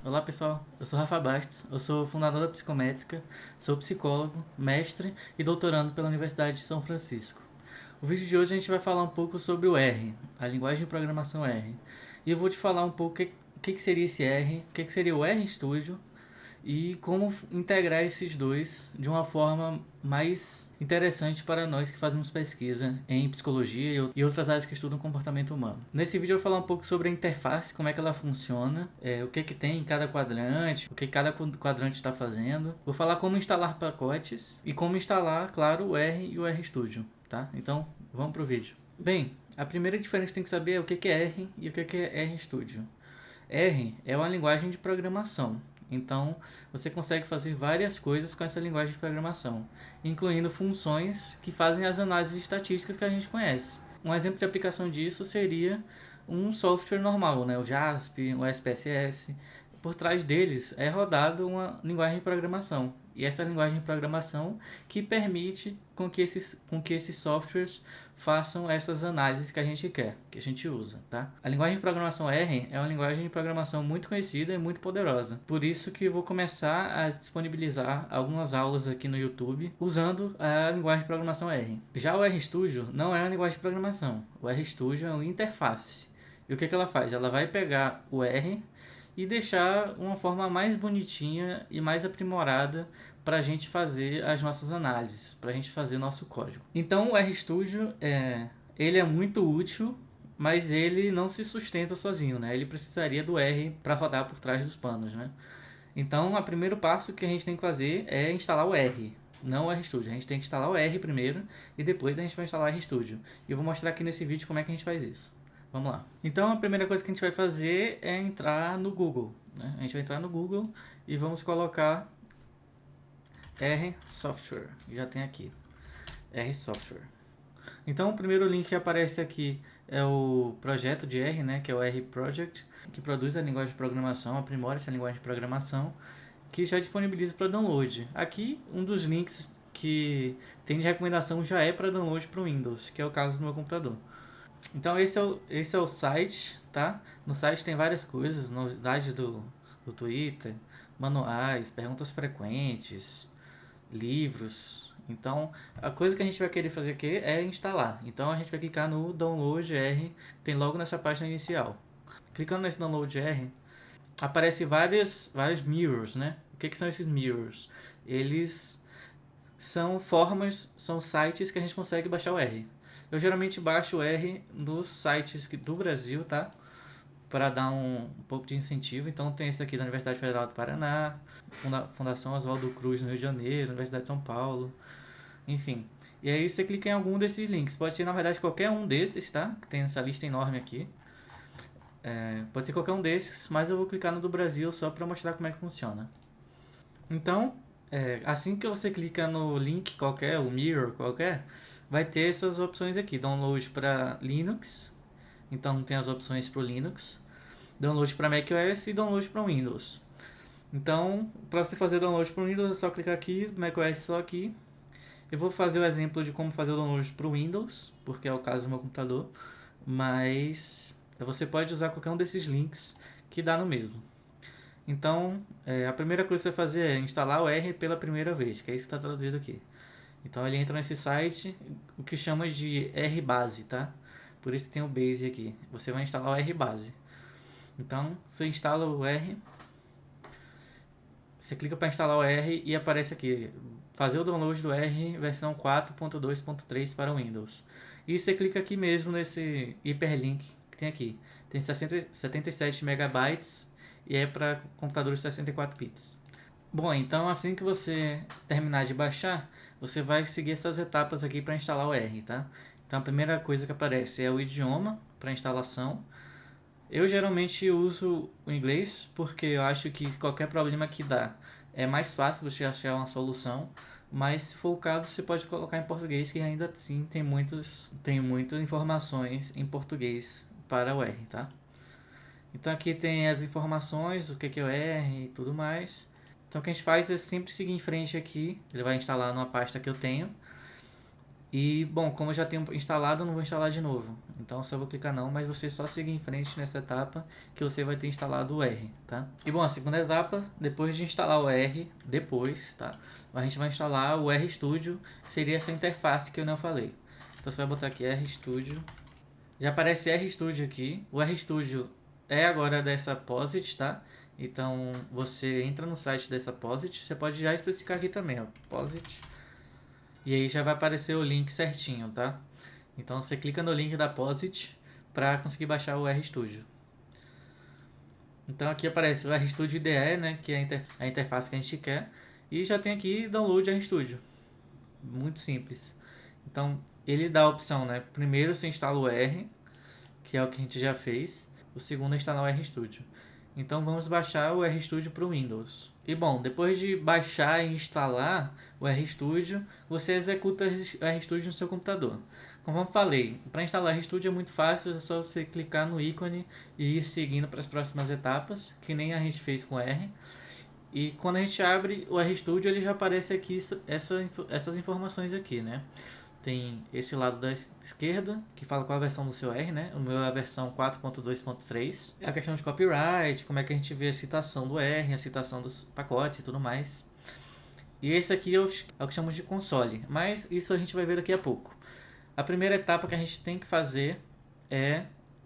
Olá pessoal, eu sou Rafa Bastos, eu sou fundador da Psicométrica, sou psicólogo, mestre e doutorando pela Universidade de São Francisco. O vídeo de hoje a gente vai falar um pouco sobre o R, a linguagem de programação R. E eu vou te falar um pouco o que seria esse R, o que seria o RStudio e como integrar esses dois de uma forma mais interessante para nós que fazemos pesquisa em psicologia e outras áreas que estudam comportamento humano. Nesse vídeo eu vou falar um pouco sobre a interface, como é que ela funciona, o que tem em cada quadrante, o que cada quadrante está fazendo. Vou falar como instalar pacotes e como instalar, claro, o R e o RStudio, tá? Então, vamos pro vídeo. Bem, a primeira diferença que tem que saber é o que é R e o que é RStudio. R é uma linguagem de programação. Então, você consegue fazer várias coisas com essa linguagem de programação, incluindo funções que fazem as análises estatísticas que a gente conhece. Um exemplo de aplicação disso seria um software normal, né? O JASP, o SPSS. Por trás deles é rodada uma linguagem de programação. E essa linguagem de programação que permite com que esses softwares façam essas análises que a gente quer, que a gente usa, tá? A linguagem de programação R é uma linguagem de programação muito conhecida e muito poderosa. Por isso que eu vou começar a disponibilizar algumas aulas aqui no YouTube usando a linguagem de programação R. Já o RStudio não é uma linguagem de programação. O RStudio é uma interface. E o que ela faz? Ela vai pegar o R e deixar uma forma mais bonitinha e mais aprimorada para a gente fazer as nossas análises, para a gente fazer nosso código. Então o RStudio ele é muito útil, mas ele não se sustenta sozinho, né? Ele precisaria do R para rodar por trás dos panos, né? Então, o primeiro passo que a gente tem que fazer é instalar o R, não o RStudio. A gente tem que instalar o R primeiro e depois a gente vai instalar o RStudio. E eu vou mostrar aqui nesse vídeo como é que a gente faz isso. Vamos lá. Então, a primeira coisa que a gente vai fazer é entrar no Google, né? A gente vai entrar no Google e vamos colocar R Software. Já tem aqui. R Software. Então, o primeiro link que aparece aqui é o projeto de R, né? Que é o R Project, que produz a linguagem de programação, aprimora essa linguagem de programação, que já disponibiliza para download. Aqui, um dos links que tem de recomendação já é para download para o Windows, que é o caso do meu computador. Então esse é o site, tá? No site tem várias coisas, novidades do Twitter, manuais, perguntas frequentes, livros. Então a coisa que a gente vai querer fazer aqui é instalar. Então a gente vai clicar no Download R, tem logo nessa página inicial. Clicando nesse Download R, aparece vários mirrors, né? O que são esses mirrors? Eles são são sites que a gente consegue baixar o R. Eu geralmente baixo o R nos sites do Brasil, tá? Para dar um pouco de incentivo. Então tem esse aqui da Universidade Federal do Paraná, Fundação Oswaldo Cruz no Rio de Janeiro, Universidade de São Paulo, enfim. E aí você clica em algum desses links. Pode ser, na verdade, qualquer um desses, tá? Que tem essa lista enorme aqui. Pode ser qualquer um desses, mas eu vou clicar no do Brasil só para mostrar como é que funciona. Então, assim que você clica no link qualquer, o mirror qualquer, vai ter essas opções aqui. Download para Linux, então tem as opções para o Linux. Download para macOS e download para Windows. Então, para você fazer download para o Windows, é só clicar aqui, macOS só aqui. Eu vou fazer o exemplo de como fazer o download para o Windows, porque é o caso do meu computador. Mas você pode usar qualquer um desses links que dá no mesmo. Então, a primeira coisa que você vai fazer é instalar o R pela primeira vez, que é isso que está traduzido aqui. Então ele entra nesse site, o que chama de RBase, tá? Por isso tem o base aqui. Você vai instalar o RBase. Então, você instala o R, você clica para instalar o R e aparece aqui, fazer o download do R versão 4.2.3 para Windows. E você clica aqui mesmo nesse hiperlink que tem aqui. Tem 77 megabytes e é para computadores 64 bits. Bom, então assim que você terminar de baixar, você vai seguir essas etapas aqui para instalar o R, tá? Então a primeira coisa que aparece é o idioma para instalação. Eu geralmente uso o inglês porque eu acho que qualquer problema que dá é mais fácil você achar uma solução, mas se for o caso você pode colocar em português, que ainda assim tem muitas informações em português para o R, tá? Então aqui tem as informações do que é o R e tudo mais. Então o que a gente faz é sempre seguir em frente aqui. Ele vai instalar numa pasta que eu tenho. E, bom, como eu já tenho instalado, eu não vou instalar de novo. Então, eu só vou clicar não, mas você só seguir em frente nessa etapa que você vai ter instalado o R, tá? E, bom, a segunda etapa, depois de instalar o R, tá? A gente vai instalar o RStudio, que seria essa interface que eu não falei. Então, você vai botar aqui RStudio. Já aparece RStudio aqui. O RStudio é agora dessa POSIT, tá? Então, você entra no site dessa POSIT. Você pode já especificar aqui também, ó, POSIT. E aí já vai aparecer o link certinho, tá? Então você clica no link da POSIT para conseguir baixar o RStudio. Então aqui aparece o RStudio IDE, né, que é a interface que a gente quer, e já tem aqui download RStudio. Muito simples. Então ele dá a opção, né? Primeiro você instala o R, que é o que a gente já fez. O segundo é instalar o RStudio. Então vamos baixar o RStudio para o Windows. E bom, depois de baixar e instalar o RStudio, você executa o RStudio no seu computador. Como eu falei, para instalar o RStudio é muito fácil, é só você clicar no ícone e ir seguindo para as próximas etapas, que nem a gente fez com o R. E quando a gente abre o RStudio, ele já aparece aqui essas informações aqui, né? Tem esse lado da esquerda, que fala qual a versão do seu R, né? O meu é a versão 4.2.3. É a questão de copyright, como é que a gente vê a citação do R, a citação dos pacotes e tudo mais. E esse aqui é o que chamamos de console, mas isso a gente vai ver daqui a pouco. A primeira etapa que a gente tem que fazer é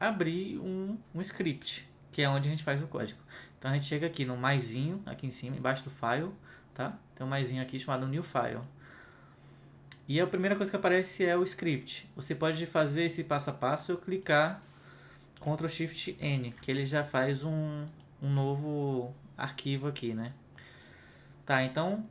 abrir um script, que é onde a gente faz o código. Então a gente chega aqui no maisinho, aqui em cima, embaixo do file, tá? Tem um maisinho aqui chamado new file. E a primeira coisa que aparece é o script. Você pode fazer esse passo a passo ou clicar Ctrl Shift N, que ele já faz um novo arquivo aqui, né? Tá, então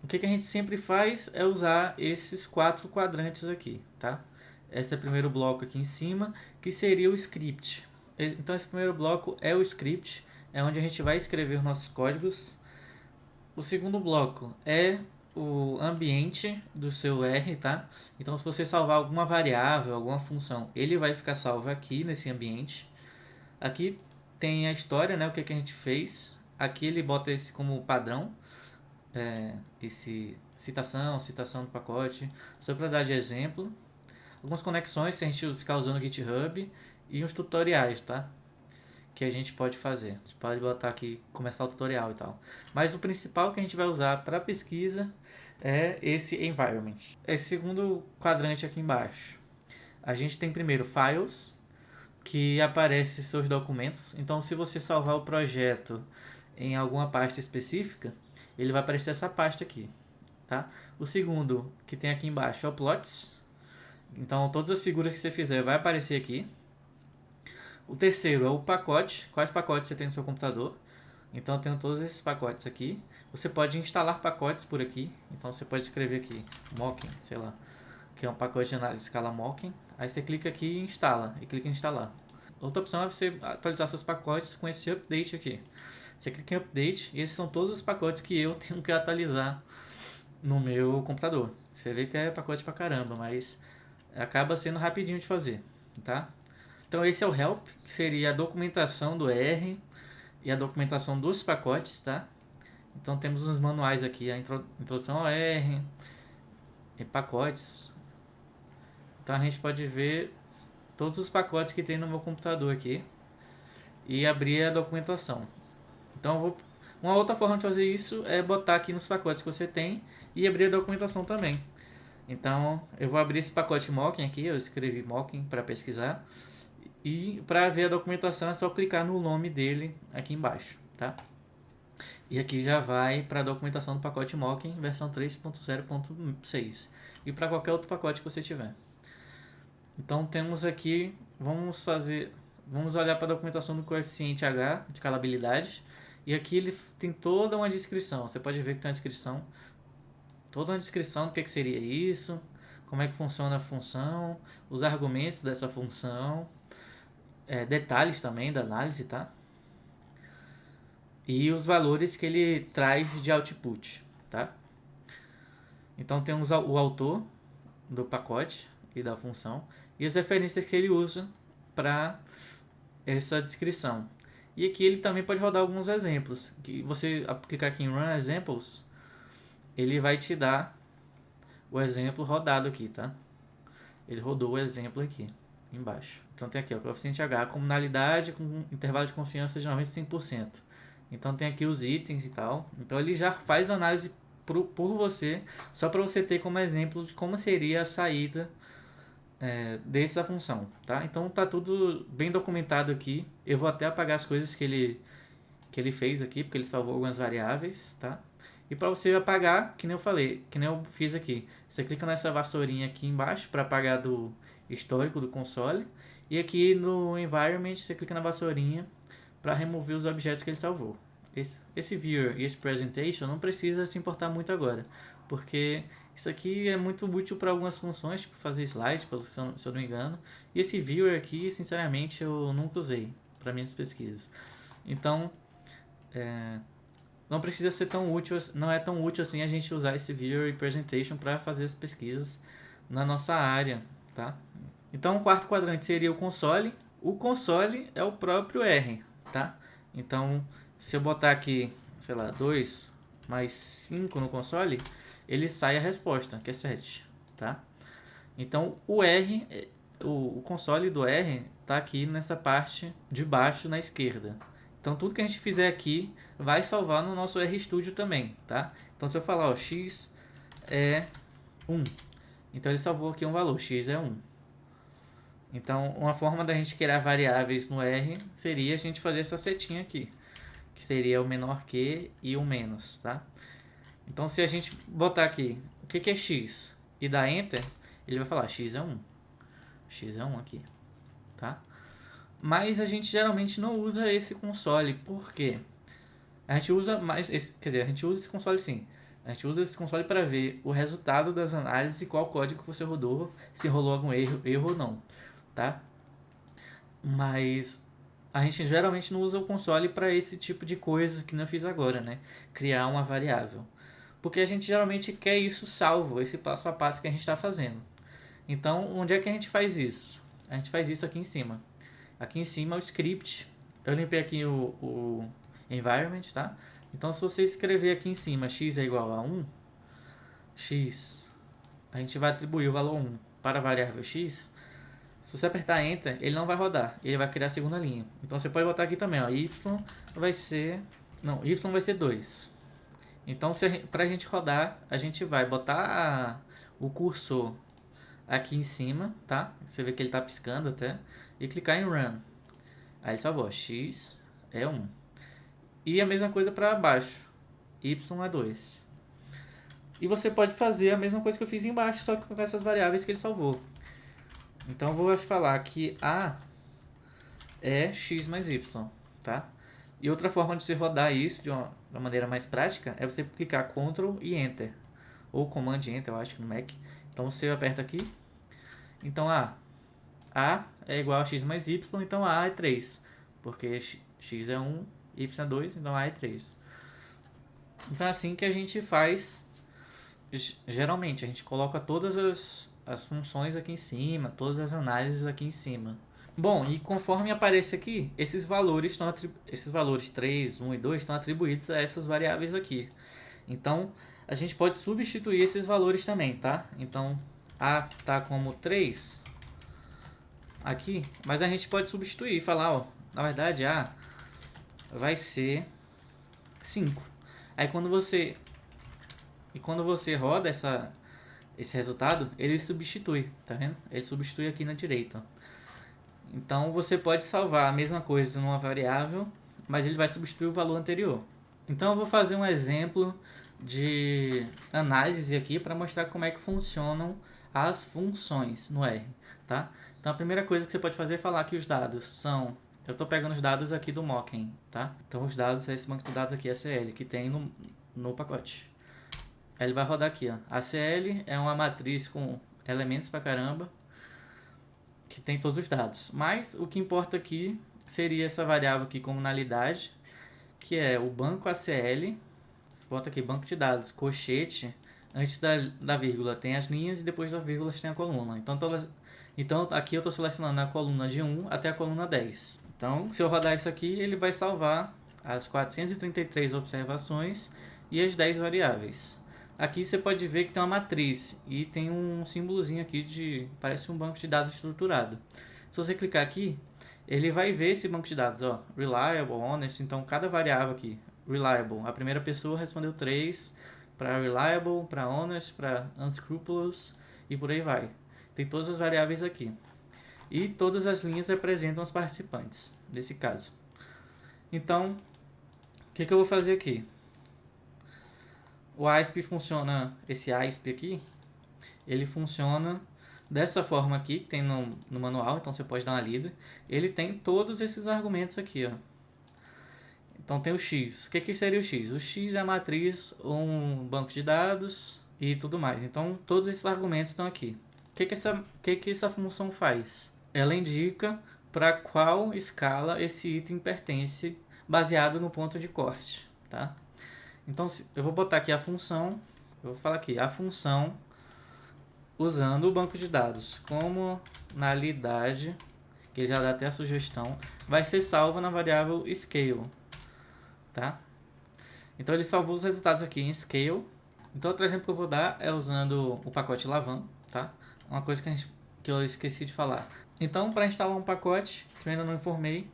o que a gente sempre faz é usar esses 4 quadrantes aqui, tá? Esse é o primeiro bloco aqui em cima, que seria o script. Então esse primeiro bloco é o script, é onde a gente vai escrever os nossos códigos. O segundo bloco é o ambiente do seu R, tá? Então, se você salvar alguma variável, alguma função, ele vai ficar salvo aqui nesse ambiente. Aqui tem a história, né? O que a gente fez. Aqui ele bota esse como padrão, esse citação do pacote, só para dar de exemplo. Algumas conexões, se a gente ficar usando o GitHub, e uns tutoriais, tá? Que a gente pode fazer. A gente pode botar aqui, começar o tutorial e tal. Mas o principal que a gente vai usar para pesquisa é esse environment. Esse segundo quadrante aqui embaixo. A gente tem primeiro files, que aparece seus documentos. Então, se você salvar o projeto em alguma pasta específica, ele vai aparecer essa pasta aqui, tá? O segundo que tem aqui embaixo é o plots. Então, todas as figuras que você fizer vai aparecer aqui. O terceiro é o pacote. Quais pacotes você tem no seu computador? Então eu tenho todos esses pacotes aqui. Você pode instalar pacotes por aqui. Então você pode escrever aqui Mocking, sei lá, que é um pacote de análise de escala Mocking. Aí você clica aqui e instala, e clica em instalar. Outra opção é você atualizar seus pacotes com esse update aqui. Você clica em update e esses são todos os pacotes que eu tenho que atualizar no meu computador. Você vê que é pacote pra caramba, mas acaba sendo rapidinho de fazer, tá? Então esse é o help, que seria a documentação do R e a documentação dos pacotes, tá? Então temos os manuais aqui, a introdução ao R e pacotes. Então a gente pode ver todos os pacotes que tem no meu computador aqui e abrir a documentação. Então uma outra forma de fazer isso é botar aqui nos pacotes que você tem e abrir a documentação também. Então eu vou abrir esse pacote Mocking aqui, eu escrevi Mocking para pesquisar. E para ver a documentação é só clicar no nome dele aqui embaixo, tá? E aqui já vai para a documentação do pacote Mocking versão 3.0.6 e para qualquer outro pacote que você tiver. Então temos aqui, vamos olhar para a documentação do coeficiente H de escalabilidade e aqui ele tem toda uma descrição. Você pode ver que tem uma descrição, toda uma descrição do que seria isso, como é que funciona a função, os argumentos dessa função. Detalhes também da análise, tá? E os valores que ele traz de output, tá? Então temos o autor do pacote e da função e as referências que ele usa para essa descrição. E aqui ele também pode rodar alguns exemplos. Que você clicar aqui em Run Examples, ele vai te dar o exemplo rodado aqui, tá? Ele rodou o exemplo aqui, embaixo. Então tem aqui, ó, coeficiente H, comunalidade com intervalo de confiança de 95%. Então tem aqui os itens e tal. Então ele já faz a análise por você, só para você ter como exemplo de como seria a saída dessa função, tá? Então tá tudo bem documentado aqui. Eu vou até apagar as coisas que ele fez aqui, porque ele salvou algumas variáveis, tá? E para você apagar, que nem eu falei, que nem eu fiz aqui, você clica nessa vassourinha aqui embaixo para apagar do histórico do console. E aqui no environment você clica na vassourinha para remover os objetos que ele salvou. Esse viewer e esse presentation não precisa se importar muito agora, porque isso aqui é muito útil para algumas funções, tipo fazer slide, se eu não me engano. E esse viewer aqui, sinceramente, eu nunca usei para minhas pesquisas. Então, não precisa ser tão útil, não é tão útil assim a gente usar esse viewer e presentation para fazer as pesquisas na nossa área, tá? Então o quarto quadrante seria o console. O console é o próprio R, tá? Então, se eu botar aqui, sei lá, 2 mais 5 no console, ele sai a resposta, que é 7, tá? Então o R, o console do R tá aqui nessa parte de baixo na esquerda. Então tudo que a gente fizer aqui vai salvar no nosso RStudio também, tá? Então se eu falar, ó, x é 1, então ele salvou aqui um valor, x é 1. Então uma forma da gente criar variáveis no R seria a gente fazer essa setinha aqui, que seria o menor que e o menos, tá? Então se a gente botar aqui, o que é x, e dar enter, ele vai falar, x é 1. X é 1 aqui, tá? Mas a gente geralmente não usa esse console, por quê? A gente usa mais, quer dizer, a gente usa esse console sim. A gente usa esse console para ver o resultado das análises e qual código você rodou, se rolou algum erro ou não, tá? Mas a gente geralmente não usa o console para esse tipo de coisa que eu fiz agora, né? Criar uma variável. Porque a gente geralmente quer isso salvo, esse passo a passo que a gente está fazendo. Então, onde é que a gente faz isso? A gente faz isso aqui em cima. Aqui em cima o script. Eu limpei aqui o environment, tá? Então, se você escrever aqui em cima x é igual a 1, x, a gente vai atribuir o valor 1 para a variável x. Se você apertar Enter, ele não vai rodar. Ele vai criar a segunda linha. Então, você pode botar aqui também, ó, y vai ser 2. Então, para a gente rodar, a gente vai botar o cursor aqui em cima, tá? Você vê que ele tá piscando até. E clicar em Run. Aí ele salvou, x é 1. E a mesma coisa para baixo, y é 2. E você pode fazer a mesma coisa que eu fiz embaixo, só que com essas variáveis que ele salvou. Então eu vou falar que A é x mais y, tá? E outra forma de você rodar isso de uma maneira mais prática é você clicar Ctrl e Enter. Ou Command Enter, eu acho que no Mac. Então você aperta aqui. Então A é igual a x mais y, então A é 3. Porque x é 1, y é 2, então A é 3. Então é assim que a gente faz. Geralmente a gente coloca todas as funções aqui em cima, todas as análises aqui em cima. Bom, e conforme aparece aqui, esses valores 3, 1 e 2 estão atribuídos a essas variáveis aqui. Então, a gente pode substituir esses valores também, tá? Então, A tá como 3 aqui, mas a gente pode substituir e falar, ó, na verdade A vai ser 5. Aí quando você roda esse resultado, ele substitui, tá vendo? Ele substitui aqui na direita. Então você pode salvar a mesma coisa numa variável, mas ele vai substituir o valor anterior. Então eu vou fazer um exemplo de análise aqui para mostrar como é que funcionam as funções no R, tá? Então a primeira coisa que você pode fazer é falar que os dados são... Eu estou pegando os dados aqui do Mocken, tá? Então os dados é esse banco de dados aqui, ACL, que tem no pacote. Aí ele vai rodar aqui, ó. ACL é uma matriz com elementos pra caramba, que tem todos os dados. Mas o que importa aqui seria essa variável aqui, comunalidade, que é o banco ACL. Você bota aqui banco de dados, colchete, antes da vírgula tem as linhas e depois das vírgulas tem a coluna. Então aqui eu estou selecionando a coluna de 1 até a coluna 10. Então se eu rodar isso aqui, ele vai salvar as 433 observações e as 10 variáveis. Aqui você pode ver que tem uma matriz e tem um símbolozinho aqui de... parece um banco de dados estruturado. Se você clicar aqui, ele vai ver esse banco de dados, ó, reliable, honest, então cada variável aqui, reliable, a primeira pessoa respondeu 3 para reliable, para honest, para unscrupulous e por aí vai. Tem todas as variáveis aqui. E todas as linhas representam os participantes, nesse caso. Então, o que eu vou fazer aqui? O ASP funciona, esse ASP aqui, ele funciona dessa forma aqui, que tem no manual, então você pode dar uma lida. Ele tem todos esses argumentos aqui, ó. Então tem o X. O que seria o X? O X é a matriz, um banco de dados e tudo mais. Então todos esses argumentos estão aqui. O que essa função faz? Ela indica para qual escala esse item pertence, baseado no ponto de corte, tá? Então eu vou botar aqui a função, eu vou falar aqui, a função usando o banco de dados como nalidade, que ele já dá até a sugestão, vai ser salva na variável scale, tá? Então ele salvou os resultados aqui em scale. Então outro exemplo que eu vou dar é usando o pacote Lavan, tá? Uma coisa que eu esqueci de falar. Então, para instalar um pacote, que eu ainda não informei,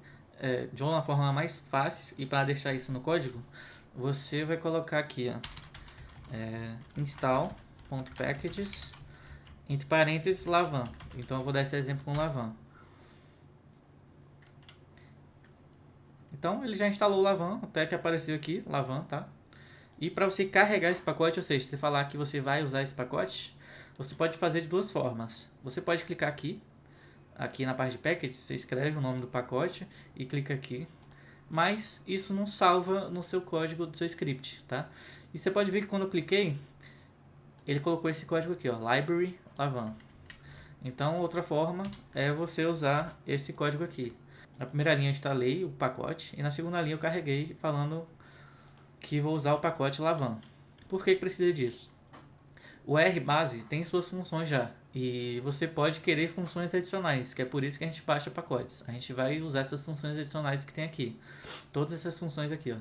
de uma forma mais fácil e para deixar isso no código, você vai colocar aqui, ó, install.packages, entre parênteses, Lavan. Então eu vou dar esse exemplo com Lavan. Então ele já instalou o Lavan, até que apareceu aqui, Lavan, tá? E para você carregar esse pacote, ou seja, você falar que você vai usar esse pacote, você pode fazer de duas formas. Você pode clicar aqui na parte de package, você escreve o nome do pacote e clica aqui. Mas isso não salva no seu código do seu script, tá? E você pode ver que quando eu cliquei, ele colocou esse código aqui, ó, library Lavan. Então, outra forma é você usar esse código aqui. Na primeira linha eu instalei o pacote e na segunda linha eu carreguei falando que vou usar o pacote Lavan. Por que precisa disso? O RBase tem suas funções já e você pode querer funções adicionais, que é por isso que a gente baixa pacotes. A gente vai usar essas funções adicionais que tem aqui. Todas essas funções aqui, ó.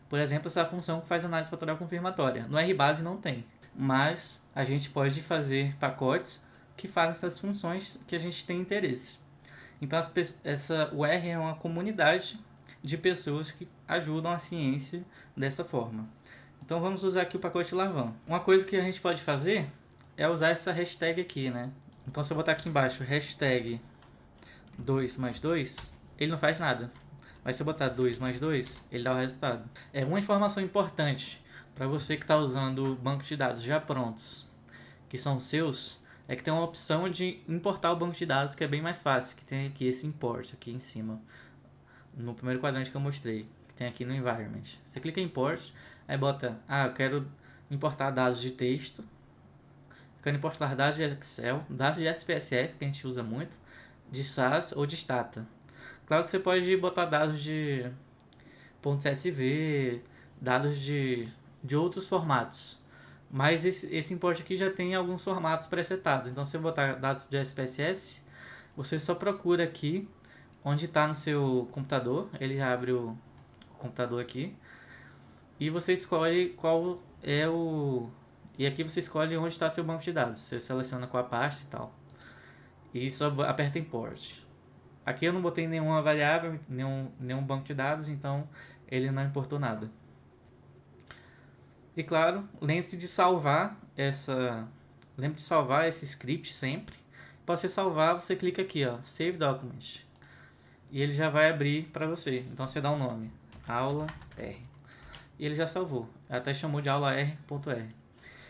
Por exemplo, essa função que faz análise fatorial confirmatória. No RBase não tem, mas a gente pode fazer pacotes que fazem essas funções que a gente tem interesse. Então o R é uma comunidade de pessoas que ajudam a ciência dessa forma. Então vamos usar aqui o pacote Lavan. Uma coisa que a gente pode fazer é usar essa hashtag aqui, né? Então se eu botar aqui embaixo hashtag 2 mais 2, ele não faz nada. Mas se eu botar 2 mais 2, ele dá o resultado. É uma informação importante para você que está usando banco de dados já prontos, que são seus, é que tem uma opção de importar o banco de dados que é bem mais fácil, que tem aqui esse import aqui em cima, no primeiro quadrante que eu mostrei, que tem aqui no environment. Você clica em import, aí bota, eu quero importar dados de texto, eu quero importar dados de Excel, dados de SPSS, que a gente usa muito, de SAS ou de Stata. Claro que você pode botar dados de .csv, dados de outros formatos. Mas esse import aqui já tem alguns formatos presetados. Então, se eu botar dados de SPSS, você só procura aqui onde está no seu computador. Ele abre o computador aqui. E você escolhe qual é o... E aqui você escolhe onde está seu banco de dados. Você seleciona qual a pasta e tal. E só aperta import. Aqui eu não botei nenhuma variável, nenhum banco de dados, então ele não importou nada. E claro, lembre-se de salvar esse script sempre. Para você salvar, você clica aqui, ó, Save Document. E ele já vai abrir para você. Então você dá um nome, aula R. E ele já salvou. Até chamou de aula R.R.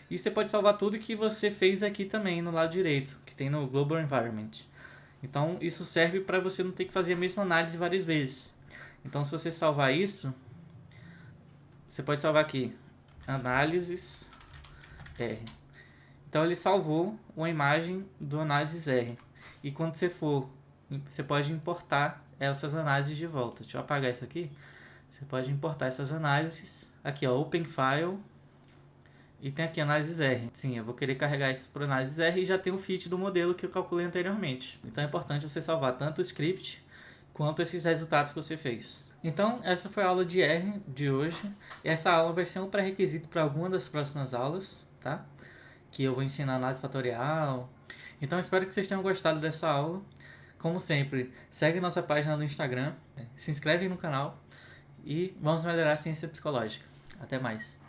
E você pode salvar tudo que você fez aqui também no lado direito, que tem no Global Environment. Então isso serve para você não ter que fazer a mesma análise várias vezes. Então se você salvar isso, você pode salvar aqui, análises R. Então ele salvou uma imagem do análises R. E quando você pode importar essas análises de volta. Deixa eu apagar isso aqui. Você pode importar essas análises. Aqui, ó, Open File. E tem aqui análises R. Sim, eu vou querer carregar isso para análises R e já tem o fit do modelo que eu calculei anteriormente. Então é importante você salvar tanto o script quanto esses resultados que você fez. Então, essa foi a aula de R de hoje. Essa aula vai ser um pré-requisito para alguma das próximas aulas, tá? tá? Que eu vou ensinar análise fatorial. Então espero que vocês tenham gostado dessa aula. Como sempre, segue nossa página no Instagram, se inscreve no canal e vamos melhorar a ciência psicológica. Até mais!